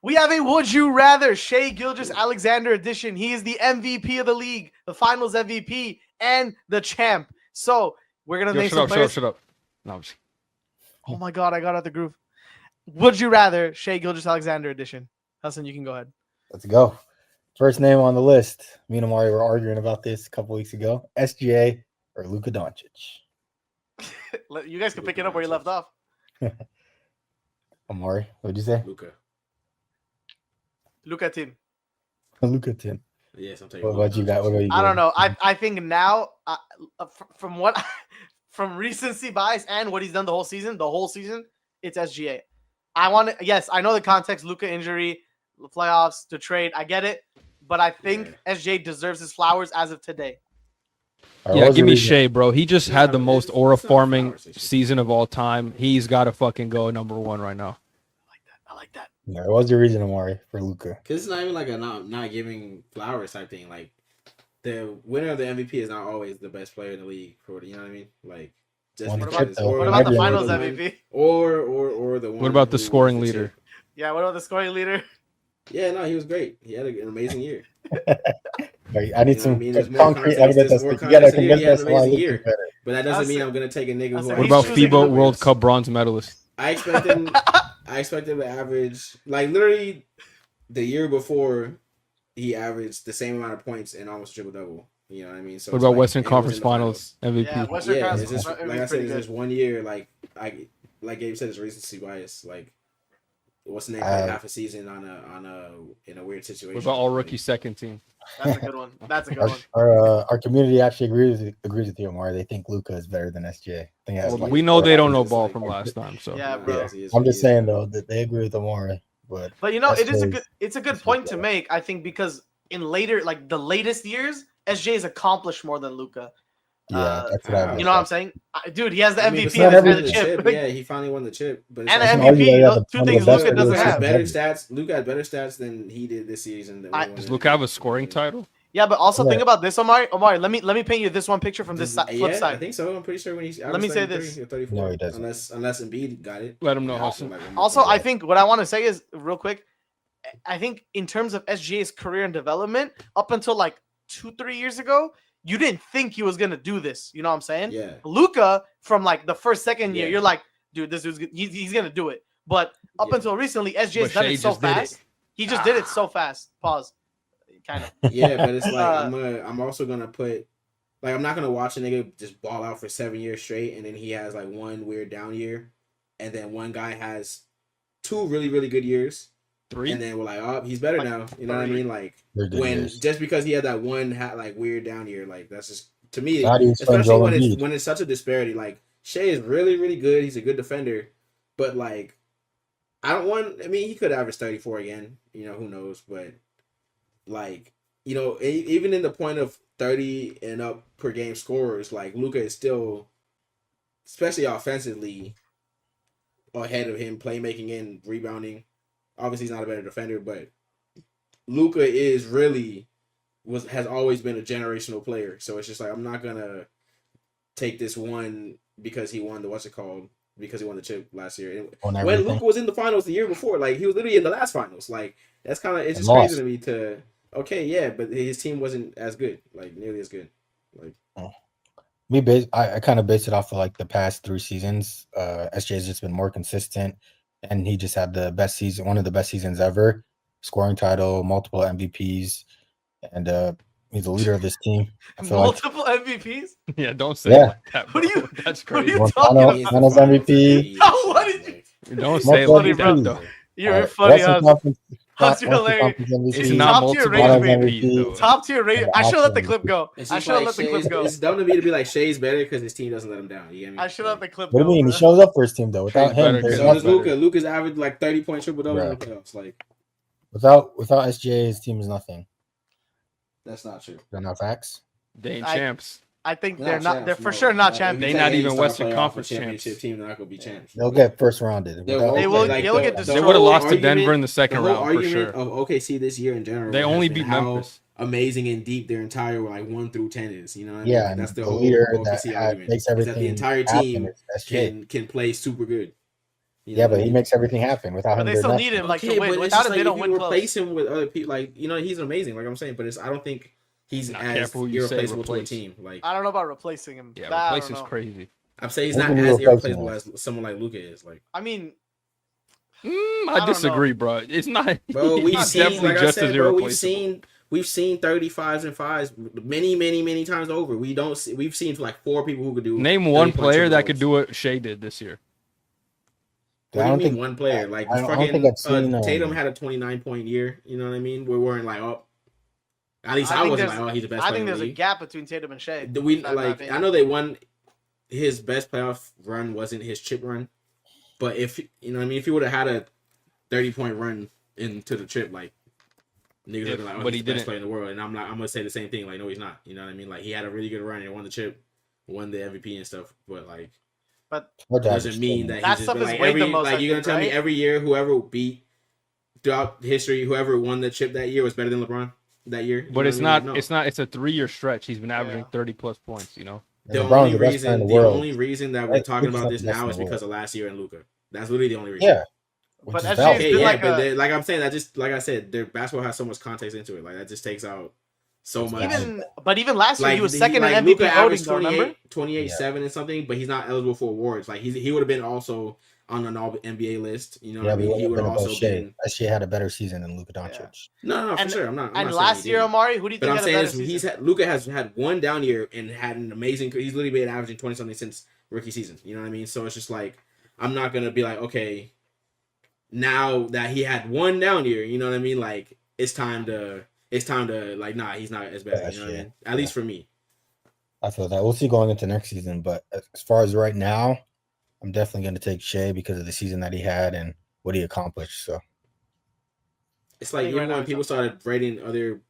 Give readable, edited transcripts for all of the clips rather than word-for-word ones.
We have a Would You Rather Shea Gilgeous-Alexander edition. He is the MVP of the league, the Finals MVP, and the champ. So we're gonna name some players. Shut up. No, I'm just... Oh my God, I got out the groove. Would you rather Shea Gilgeous-Alexander edition? Hassan, you can go ahead. Let's go. First name on the list. Me and Omari were arguing about this a couple weeks ago. SGA or Luka Doncic. You guys can pick it up where you left off. Omari, what'd you say? Luka team. Luka team. Yes, I'm taking. What about you guys? What about you? I don't know. I think now, from recency bias and what he's done the whole season, it's SGA. Yes, I know the context, Luka injury, the playoffs, to trade. I get it. But I think SGA deserves his flowers as of today. Yeah, give me Shea, bro. He just had the most aura farming season of all time. He's got to fucking go number one right now. I like that. Yeah, what was your reason, Omari, for Luka? Because it's not even like a not giving flowers type thing. Like, the winner of the MVP is not always the best player in the league. You know what I mean? Like, just what about the Finals MVP? Or the one. What about the scoring leader? Yeah, what about the scoring leader? Yeah, no, he was great. He had an amazing year. I need some concrete evidence. You gotta convince us why Luka's better. But that doesn't mean I'm gonna take a nigga who. What about FIBA World Cup bronze medalist? I expect him to average, like, literally the year before, he averaged the same amount of points and almost triple double. You know what I mean? So what about Western Conference Finals MVP? Yeah, Western Conference. It's just, like I said, it's just 1 year. Like Gabe said, it's recency bias. Like, what's the name? Half a season in a weird situation. What about all rookie second team? That's a good one. Our community actually agrees with you, Omar. They think Luka is better than SGA. We know they don't know ball from last time, so yeah, bro. I'm just saying though that they agree with Omari, but you know, it's a good point to make. I think because in the latest years, SGA has accomplished more than Luka. Yeah, that's what I mean. You know what I'm saying, dude? He has the MVP and the chip. Yeah, he finally won the chip. But and the MVP, two things Luka doesn't have. Luka had better stats than he did this season. Does Luka have a scoring title? Yeah, but also think about this, Omari. Let me paint you this one picture from this flip side. I think so. I'm pretty sure when he's let me say this. 34, no, he doesn't. Unless Embiid got it. Let him know, Hassan. Also, I think what I want to say is real quick. I think in terms of SGA's career and development, up until like 2-3 years ago, you didn't think he was gonna do this. You know what I'm saying? Yeah. Luka, from like the second year, you're like, dude, this dude's he's gonna do it. But up until recently, SGA's done it so fast. He just did it so fast. Pause. Kind of. Yeah, but it's like I'm also gonna put, like, I'm not gonna watch a nigga just ball out for 7 years straight and then he has like one weird down year, and then one guy has 2 really really good years. 3, and then we're like, oh, he's better now. You know what I mean? Like, just because he had that one like weird down year, like, that's just, to me, especially when it's such a disparity. Like, Shea is really really good. He's a good defender, but like, he could average 34 again. You know, who knows? But like, you know, even in the point of 30 and up per game scorers, like, Luka is still, especially offensively, ahead of him, playmaking and rebounding. Obviously, he's not a better defender, but Luka is has always been a generational player. So it's just like, I'm not gonna take this one because he won because he won the chip last year. When Luka was in the finals the year before, like, he was literally in the last finals. Like, that's kind of, it's just crazy to me but his team wasn't as good, like, nearly as good. Like, I kind of base it off of like the past 3 seasons. SJ's just been more consistent, and he just had the best season, one of the best seasons ever, scoring title, multiple MVPs, and he's the leader of this team. Multiple MVPs? Yeah, don't say it like that, bro. That's crazy. What are you talking about? Finals MVP. What did you? Don't say it like that, though. You're funny. That's hilarious. It's not multiple MVP. Top tier rating. I should let the clip go. It's dumb to me to be like, Shea's better because his team doesn't let him down. You get me? I should let the clip go. What do you mean? He shows up for his team though. Without him, so does Luka. Luka's averaged like 30-point triple double in the playoffs. Like, without SGA, his team is nothing. That's not true. They're not facts. They ain't champs. I think they're for sure not champions. They're not even Western Conference championship team. They're not gonna be champs. They'll get first rounded. They'll get destroyed. They would have lost to Denver in the second round for sure. Of OKC this year in general, they only beat Memphis. Amazing and deep their entire 1 through 10 is. You know what I mean? Yeah, that's the whole leader OKC argument. Makes everything that the entire team can play super good. Yeah, but he makes everything happen. Without him, they still need him to win. Without him, they don't win. Replace him with other people, he's amazing. Like I'm saying, but I don't think he's as irreplaceable to a team. Like I don't know about replacing him. Yeah, replace is crazy. I'm saying he's not as irreplaceable as someone like Luka is. Like I mean. I disagree, bro. It's not. Bro, we've seen, like I said, bro, we've seen 35s and 5s many times over. We've seen like 4 people who could do. Name one player that could do what Shea did this year. What do you mean one player? Like fucking Tatum had a 29-point year. You know what I mean? We weren't like, oh, at least I wasn't like, oh, he's the best. I think there's a gap between Tatum and Shea. I know they won. His best playoff run wasn't his chip run. But if you know what I mean, if he would have had a 30-point run into the chip, like niggas would be like, oh, he's the best player in the world. And I'm gonna say the same thing, like, no, he's not. You know what I mean? Like he had a really good run and won the chip, won the MVP and stuff. But like it doesn't mean that he's just like every like you're gonna tell me every year whoever beat throughout history, whoever won the chip that year was better than LeBron that year. But it's not. It's a 3-year stretch. He's been averaging 30+ points. You know. The only reason that we're talking about this now is because of last year and Luka. That's literally the only reason. Yeah. But like I'm saying, that just like I said, their basketball has so much context into it. Like that just takes out so much. Even last year, he was second in MVP voting. 28, 7 and something, but he's not eligible for awards. Like he would have been also on an all NBA list. You know what I mean? He would have also been. SGA had a better season than Luka Doncic. Yeah. No, for sure. I'm not. And last year, Omari, who do you think? But I'm saying Luka has had one down year and had an amazing. He's literally been averaging 20 something since rookie season. You know what I mean? So it's just like I'm not gonna be like, okay, now that he had one down year, you know what I mean? Like it's time to like, nah, he's not as bad. You know what I mean? At least for me. I feel that. We'll see going into next season, but as far as right now, I'm definitely going to take Shea because of the season that he had and what he accomplished. So it's like even when people started rating other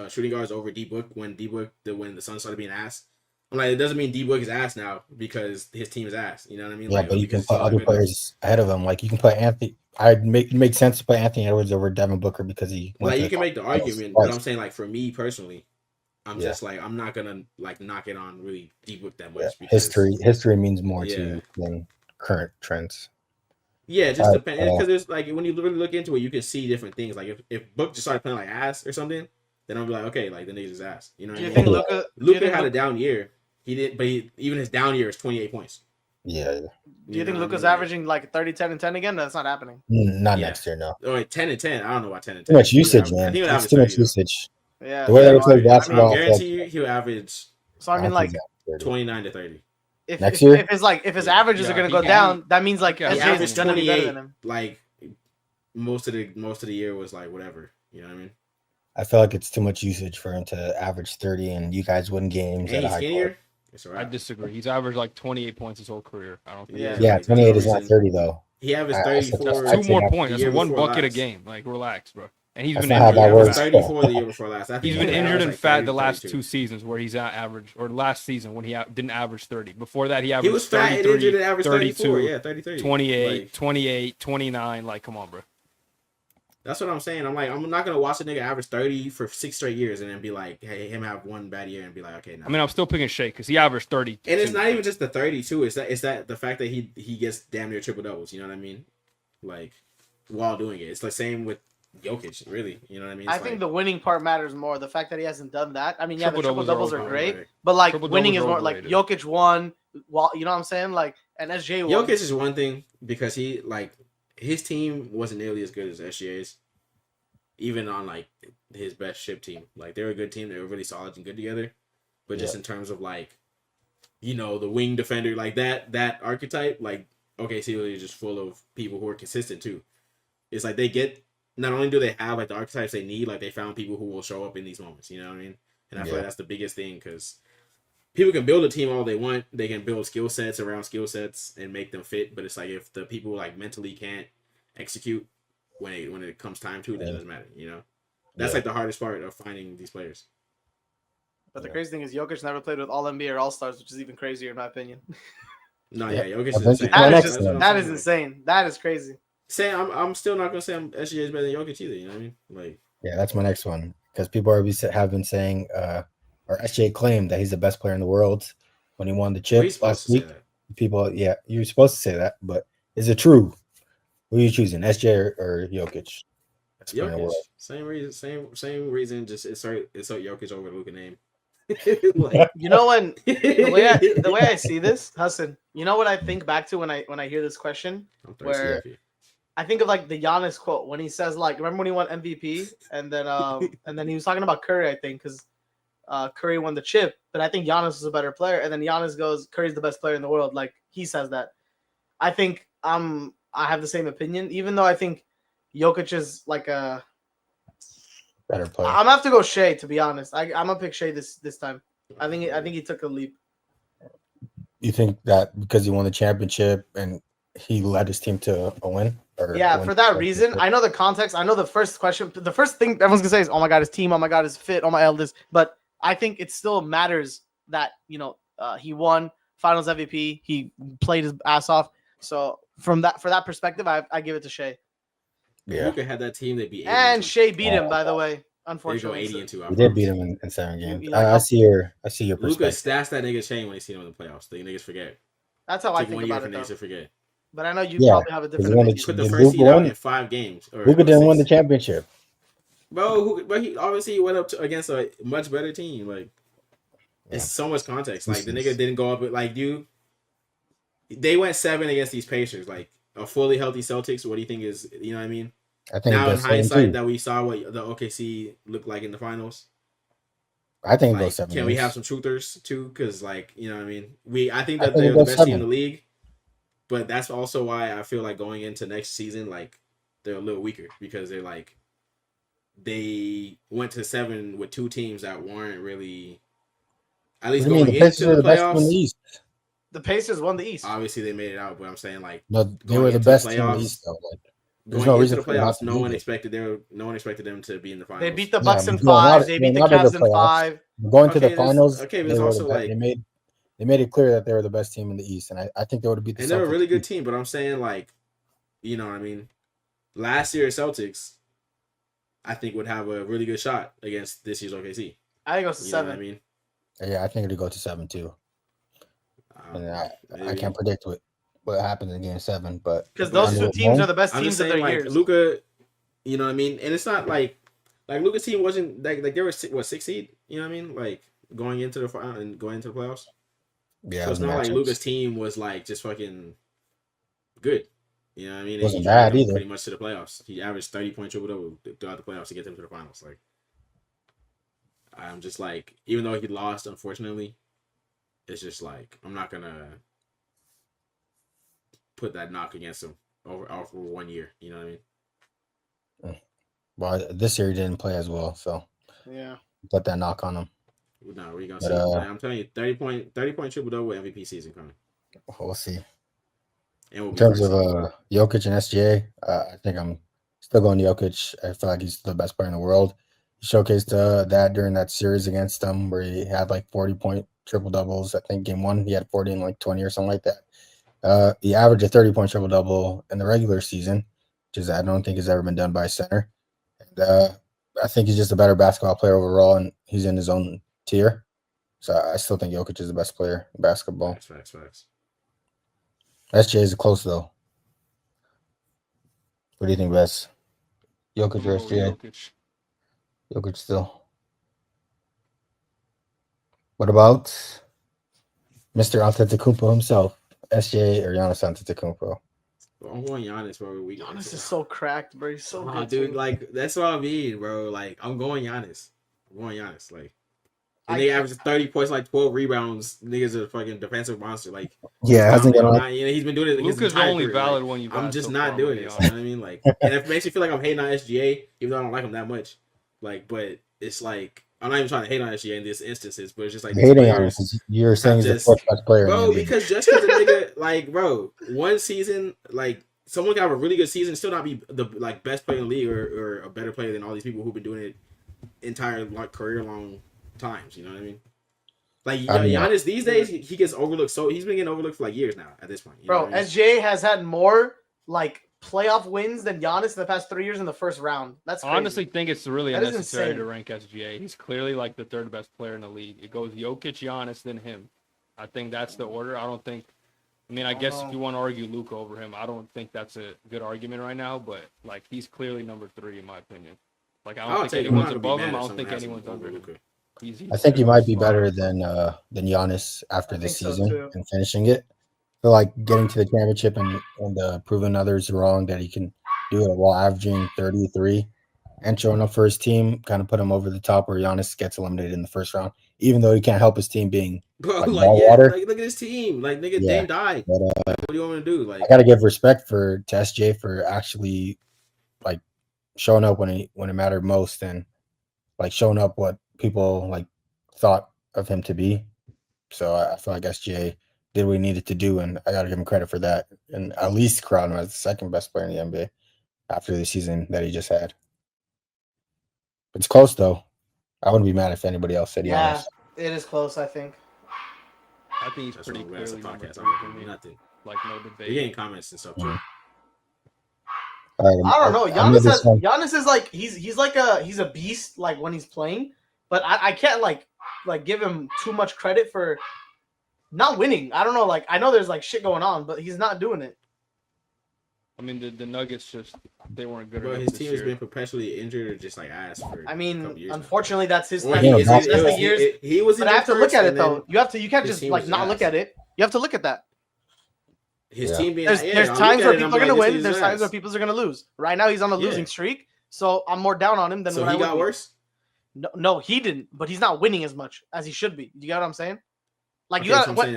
shooting guards over D-Book when the Suns started being ass. I'm like, it doesn't mean D-Book is ass now because his team is ass. You know what I mean? Yeah, like, but you can put other players ahead of him. Like you can put Anthony. It makes sense to put Anthony Edwards over Devin Booker because he. Like you can make the argument, but I'm saying like for me personally, I'm just like I'm not gonna like knock it on really D-Book that much. Yeah. Because, history means more to you than current trends. Yeah, it just depends because there's like when you really look into it, you can see different things. Like if Book just started playing like ass or something, then I'll be like, okay, like the niggas is ass. You know what I mean? Think Luka had a down year. He did, but even his down year is 28 points. Yeah. Do you think Luka's averaging like 30, 10, and 10 again? That's not happening. Not next year, no. Oh, wait, 10 and 10. I don't know why 10 and 10. Too much usage, man. I think it's too much usage. Yeah. The way that we play basketball, I guarantee you he'll average. So I mean, like 29 to 30. Next year, if his averages are gonna go down, that means like SGA is gonna be better than him. Like most of the year was like whatever. You know what I mean? I feel like it's too much usage for him to average 30, and you guys win games at a high clip. I disagree. He's averaged like 28 points his whole career. I don't think. Yeah, 28 is not 30 though. He averaged 34. That's 2 more points. That's 1 bucket a game. Like relax, bro. And he's been injured. He was 34 the year before last. He's been injured and fat the last 2 seasons where he's not average, or last season when he didn't average 30. Before that, he averaged he was fat 33, and injured and averaged 32, 34. Yeah, 33. 28, like, 28, 29. Like, come on, bro. That's what I'm saying. I'm like, I'm not gonna watch a nigga average 30 for 6 straight years and then be like, hey, him have one bad year and be like, okay. Nah. I mean, I'm still picking Shea because he averaged 30. And it's not even just the 32. It's that the fact that he gets damn near triple doubles. You know what I mean? Like while doing it, it's the same with Jokic. Really, you know what I mean? I think the winning part matters more. The fact that he hasn't done that. I mean, yeah, the triple doubles are great, right. but like winning is more like Jokic won. Well, you know what I'm saying? Like, and SGA won. Jokic is one thing because he like his team wasn't nearly as good as SGA's. Even on like his best ship team, like they were a good team. They were really solid and good together. But just in terms of like, you know, the wing defender, like that archetype, like OKC is just full of people who are consistent too. It's like they get not only do they have like the archetypes they need, like they found people who will show up in these moments. You know what I mean? And I feel like that's the biggest thing because people can build a team all they want. They can build skill sets around skill sets and make them fit. But it's like if the people like mentally can't execute. When it comes time to it, it doesn't matter, you know? That's like the hardest part of finding these players. But the crazy thing is Jokic never played with All-NBA or All-Stars, which is even crazier in my opinion. No, Jokic is insane. That is insane. That is crazy. I'm still not going to say SGA is better than Jokic either, you know what I mean? Like, yeah, that's my next one. Because people have been saying, or SGA claimed that he's the best player in the world when he won the chip last week. People, you're supposed to say that, but Is it true? Who are you choosing, SJ or Jokic? Jokic. Same reason. Just insert Jokic over Luka name. Like, you know, when the way I see this, Hassan, you know what I think back to when I hear this question, where I think of like the Giannis quote when he says, like, remember when he won MVP and then he was talking about Curry, I think, because Curry won the chip, but I think Giannis was a better player, and then Giannis goes, Curry's the best player in the world. Like, he says that. I think I have the same opinion, even though I think Jokic is like a better player. I'm gonna have to go Shea, to be honest. I'm gonna pick Shea this time. I think he took a leap. You think that because he won the championship and he led his team to a win? Yeah, for that reason. I know the context. I know the first question. The first thing everyone's gonna say is, "Oh my God, his team! Oh my God, his fit! Oh my eldest." But I think it still matters that he won Finals MVP. He played his ass off. So for that perspective, I give it to Shea. Yeah, Luka had that team that beat. And Shea beat him, by the way. Unfortunately, they go 80-2. We did beat him in 7 games. I see your perspective. Luka stashed that nigga Shane when he seen him in the playoffs. The niggas forget. That's how I think about it. Niggas to forget. But I know you probably have a different opinion. He put the first seed out in 5 games. Luka didn't win the championship. Bro, but he obviously went up against a much better team. Like, it's so much context. Like, the nigga didn't go up with, like, they went 7 against these Pacers. Like, a fully healthy Celtics, what do you think is, you know what I mean? I think now in hindsight that we saw what the OKC looked like in the finals. I think it goes 7. Can we have some truthers too? Because, like, you know what I mean? I think that they're the best team in the league. But that's also why I feel like going into next season, like, they're a little weaker because they're like, they went to 7 with 2 teams that weren't really, at least going into the playoffs. The Pacers won the East. Obviously, they made it out, but I'm saying, like, no, they were the best team in the East, though. Like, there's no reason for the playoffs. No one expected them to be in the finals. They beat the Bucks in 5. They beat the Cavs in 5. Going to the finals. Okay, but it's also like they made it clear that they were the best team in the East, and I think they would have beat the Celtics. And they're a really good team, but I'm saying, like, you know what I mean? Last year's Celtics, I think, would have a really good shot against this year's OKC. I think it goes to 7. I mean, yeah, I think it'll go to 7 too. And I can't predict what happens in Game 7, but because those 2 teams are the best teams of their years. Luka, you know what I mean, and it's not like Luka's team wasn't like they were 6 seed. You know what I mean, like going into the final and going into the playoffs. Yeah, so it's not like Luka's team was like just fucking good. You know what I mean? It wasn't bad either. Pretty much to the playoffs. He averaged 30-point triple-double throughout the playoffs to get them to the finals. Like, I'm just like, even though he lost, unfortunately, it's just like I'm not gonna put that knock against him over 1 year. You know what I mean? Well, this year he didn't play as well, so yeah, put that knock on him. No, we're gonna see. I'm telling you, 30-point triple-double MVP season coming. We'll see. In terms of Jokic and SGA, I think I'm still going Jokic. I feel like he's the best player in the world. He showcased that during that series against them where he had like 40-point triple doubles. I think Game 1 he had 40 and like 20 or something like that. He averaged a 30-point triple double in the regular season, which is I don't think has ever been done by a center. And I think he's just a better basketball player overall, and he's in his own tier. So I still think Jokic is the best player in basketball. Facts. SGA is close though. What do you think best? Jokic or SGA? Jokic still. What about Mr. Antetokounmpo himself? SGA or Giannis Antetokounmpo? I'm going Giannis, bro. Giannis is so cracked, bro. He's so good, dude. Like, that's what I mean, bro. Like, I'm going Giannis. Like, and they average 30 points, like 12 rebounds. Niggas are fucking defensive monster. Like, yeah, hasn't he's been doing it. Luka's the only valid one you got. I'm just not doing it. You know what I mean? Like, and it makes me feel like I'm hating on SGA, even though I don't like him that much. Like, but it's like I'm not even trying to hate on SGA in these instances, but it's just like hating on him. You're saying he's the fourth best player, bro. Because just because a nigga, like, bro, one season, like, someone can have a really good season, still not be the like best player in the league or a better player than all these people who've been doing it entire like career long times. You know what I mean? Like, Giannis these days he gets overlooked. So he's been getting overlooked for like years now at this point. You bro, SGA has had more like playoff wins than Giannis in the past 3 years in the first round. That's crazy. I honestly think it's really unnecessary to rank SGA. He's clearly like the 3rd best player in the league. It goes Jokic, Giannis, then him. I think that's the order. I don't think I mean, I guess if you want to argue Luka over him, I don't think that's a good argument right now. But like, he's clearly number 3 in my opinion. Like, I don't think anyone's above him. I don't think anyone's under him. I think he might be better than Giannis after this season and finishing it. So like getting to the championship and proving others wrong that he can do it while averaging 33 and showing up for his team, kind of put him over the top where Giannis gets eliminated in the first round, even though he can't help his team being water. Like, look at his team. Like, nigga, Dame died. But, what do you want me to do? Like, I gotta give respect to SJ for actually like showing up when it mattered most and like showing up what people like thought of him to be. So I feel like SGA did what he needed to do, and I got to give him credit for that, and at least crown him as the second best player in the NBA after the season that he just had. It's close though. I wouldn't be mad if anybody else said Giannis. Yeah, it is close. I think he's pretty clearly podcast. Nothing. Like no debate. You're getting comments and stuff too. Mm-hmm. Right, I don't know. Giannis is like he's a beast like when he's playing, but I can't like give him too much credit for not winning. I don't know. Like, I know there's like shit going on, but he's not doing it. I mean, the Nuggets they weren't good. Bro, his team has been perpetually injured or just like ass for. I mean, a couple years unfortunately, now. that's his. He was. But I have to look at it though. You can't just like not look at it. You have to look at that. His team being there's times where people are gonna win. There's times where people are gonna lose. Right now, he's on a losing streak, so I'm more down on him than when I. So he got worse. No, he didn't. But he's not winning as much as he should be. You get what I'm saying? Like,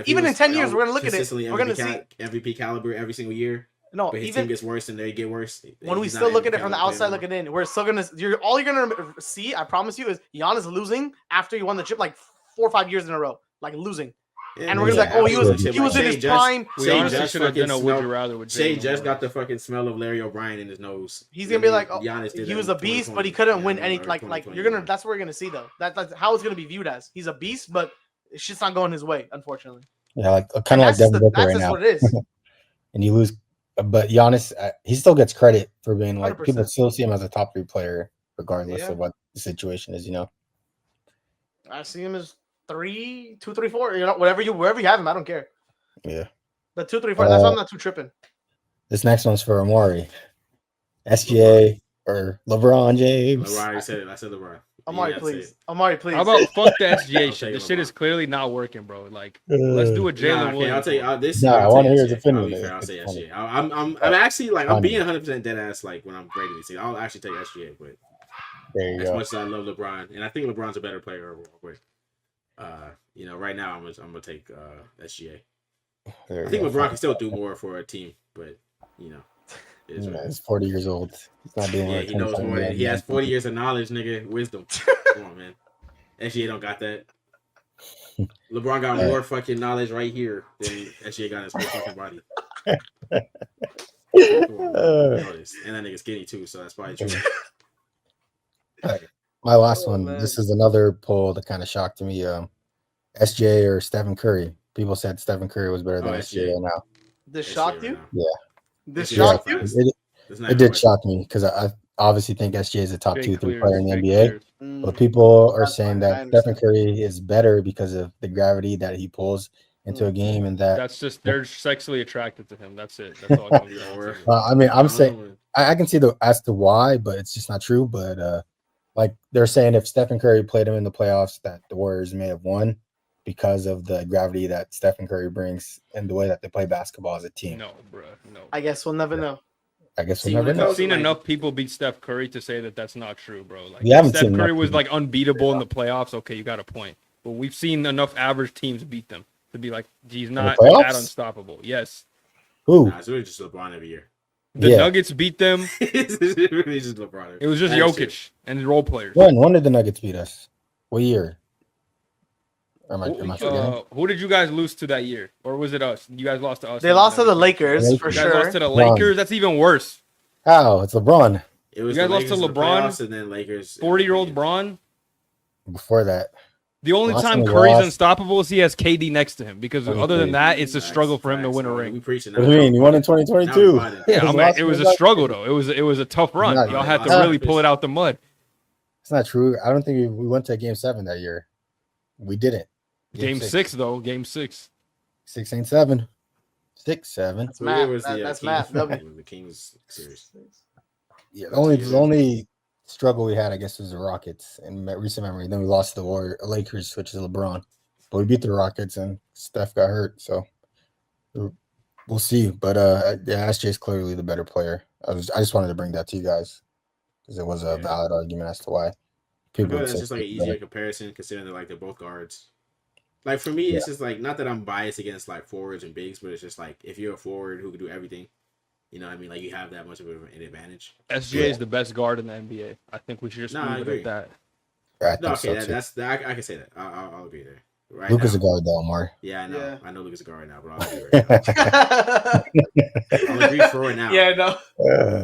even in 10 years, we're gonna look at it. We're gonna see MVP caliber every single year. No, but his team gets worse and they get worse. When we still look at it from the outside looking in, we're still gonna. All you're gonna see, I promise you, is Giannis losing after he won the chip like 4 or 5 years in a row, like losing. Yeah, and we're gonna be like, oh, he was in his prime. We honestly should have done a would you rather with Shea just got the fucking smell of Larry O'Brien in his nose. He's gonna be like, oh, he was a beast, but he couldn't win any. Like you're gonna. That's what we're gonna see though. That's how it's gonna be viewed as. He's a beast, but it's just not going his way, unfortunately. Yeah, like kind of like Devin Booker right now. That's what it is. And you lose, but Giannis, he still gets credit for being like 100%. People still see him as a top 3 player, regardless of what the situation is. You know, I see him as 3, 2, 3, 4. You know, wherever you have him, I don't care. Yeah, but 2, 3, 4. That's why I'm not too tripping. This next one's for Omari, SGA or LeBron James. LeBron said it. I said LeBron. Omari, please. Omari, please. How about fuck the SGA shit? This shit is clearly not working, bro. Like, let's do a Jalen Williams. I'll tell you this. I want to hear his opinion. I'll say SGA. I'm actually like I'm being 100% dead ass. Like when I'm ready to say, I'll actually take SGA. But as much as I love LeBron, and I think LeBron's a better player overall, but you know, right now I'm gonna take SGA. I think LeBron can still do more for a team, but you know. He's 40 years old. He's not doing he knows more. He has 40 years of knowledge, nigga. Wisdom. Come on, man. SGA don't got that. LeBron got more fucking knowledge right here than SGA got in his whole fucking body. And that nigga skinny too, so that's probably true. My last one. Man. This is another poll that kind of shocked me. SGA or Stephen Curry. People said Stephen Curry was better than SGA now. This shocked you? Yeah. This shocked you? It did shock me because I obviously think SGA is a top 2, 3 player in the NBA. But people are saying that Stephen Curry is better because of the gravity that he pulls into a game, and that's just they're sexually attracted to him. That's it. That's all it comes down to. I mean, I'm saying I can see as to why, but it's just not true. But like they're saying, if Stephen Curry played him in the playoffs, that the Warriors may have won because of the gravity that Stephen Curry brings and the way that they play basketball as a team. No, bro. No. I guess we'll never know. I guess we'll never know. I've seen enough people beat Steph Curry to say that that's not true, bro. Like, Steph Curry was like unbeatable in the playoffs. Okay, you got a point. But we've seen enough average teams beat them to be like, he's not that unstoppable. Yes. Who? Nah, it's really just LeBron every year. The Nuggets beat them. It's really just LeBron. It was just Jokic and role players. When did the Nuggets beat us? What year? Am I forgetting? Who did you guys lose to that year? Or was it us? You guys lost to us. They lost to the Lakers, for sure. You guys lost to the Lakers? That's even worse. How? It's LeBron. It was you guys lost to LeBron, and then Lakers. 40-year-old Bron. Before that. The only time Curry's unstoppable is he has KD next to him. Because other than that, it's a struggle for him to win a ring. What do you mean? You won in 2022. Yeah, I mean, it was a struggle, though. It was a tough run. Y'all had to really pull it out the mud. It's not true. I don't think we went to Game 7 that year. We didn't. Game 6, though. Game 6. 6 ain't 7. 6-7. That's math. That's math. The Kings series. Yeah, the only struggle we had, I guess, was the Rockets in recent memory. Then we lost the Lakers, which is LeBron. But we beat the Rockets, and Steph got hurt, so we'll see. But SJ is clearly the better player. I just wanted to bring that to you guys because it was a valid argument as to why people. That's just like an easier comparison, considering they're both guards. Like for me, it's just like not that I'm biased against like forwards and bigs, but it's just like if you're a forward who can do everything, you know what I mean? Like you have that much of an advantage. SGA is the best guard in the NBA. I think we should just leave it at that. No, okay, I can say that. I'll agree there. Right Luka's a guard though, Omari. Yeah, I know. Yeah. I know Luka's a guard right now, but I'll agree right now. I'll agree for right now. Yeah, no.